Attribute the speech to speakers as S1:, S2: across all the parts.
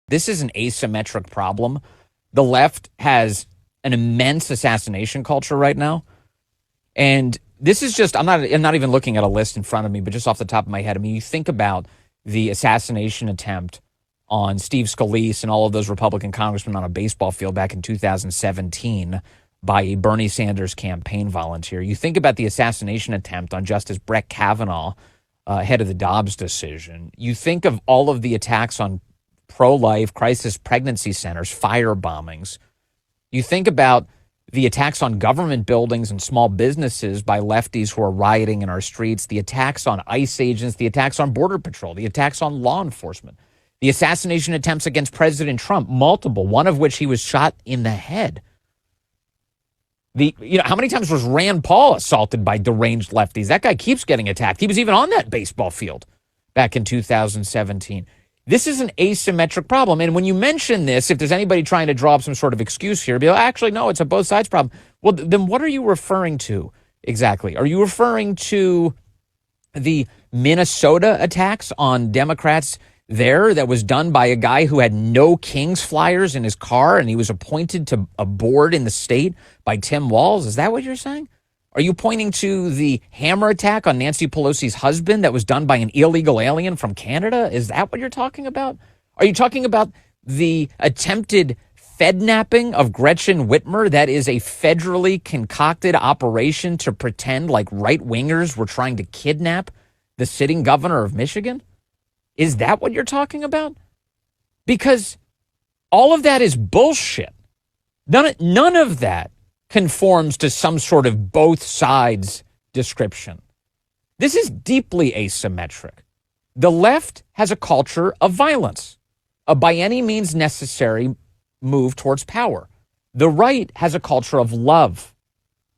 S1: This is an asymmetric problem. The left has an immense assassination culture right now. And this is just, I'm not even looking at a list in front of me, but just off the top of my head, I mean, you think about the assassination attempt on Steve Scalise and all of those Republican congressmen on a baseball field back in 2017 by a Bernie Sanders campaign volunteer. You think about the assassination attempt on Justice Brett Kavanaugh, head of the Dobbs decision. You think of all of the attacks on pro-life crisis pregnancy centers, fire bombings. You think about the attacks on government buildings and small businesses by lefties who are rioting in our streets, the attacks on ICE agents, the attacks on Border Patrol, the attacks on law enforcement, the assassination attempts against President Trump, multiple, one of which he was shot in the head. How many times was Rand Paul assaulted by deranged lefties? That guy keeps getting attacked. He was even on that baseball field back in 2017. This is an asymmetric problem. And when you mention this, if there's anybody trying to draw up some sort of excuse here, be like, actually, no, it's a both sides problem. Well, then what are you referring to exactly? Are you referring to the Minnesota attacks on Democrats there that was done by a guy who had no Kings flyers in his car and he was appointed to a board in the state by Tim Walz? Is that what you're saying? Are you pointing to the hammer attack on Nancy Pelosi's husband that was done by an illegal alien from Canada? Is that what you're talking about? Are you talking about the attempted Fednapping of Gretchen Whitmer? That is a federally concocted operation to pretend like right-wingers were trying to kidnap the sitting governor of Michigan? Is that what you're talking about? Because all of that is bullshit. None of that conforms to some sort of both sides description. This is deeply asymmetric. The left has a culture of violence, a by any means necessary move towards power. The right has a culture of love,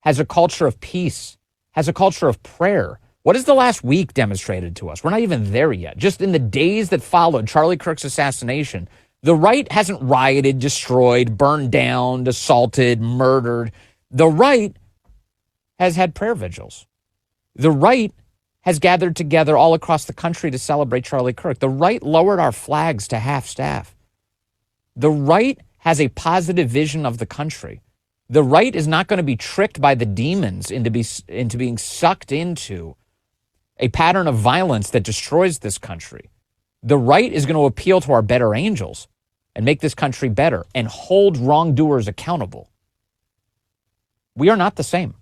S1: has a culture of peace, has a culture of prayer. What has the last week demonstrated to us? We're not even there yet. Just in the days that followed Charlie Kirk's assassination, the right hasn't rioted, destroyed, burned down, assaulted, murdered. The right has had prayer vigils. The right has gathered together all across the country to celebrate Charlie Kirk. The right lowered our flags to half-staff. The right has a positive vision of the country. The right is not going to be tricked by the demons into being sucked into a pattern of violence that destroys this country. The right is going to appeal to our better angels and make this country better and hold wrongdoers accountable. We are not the same.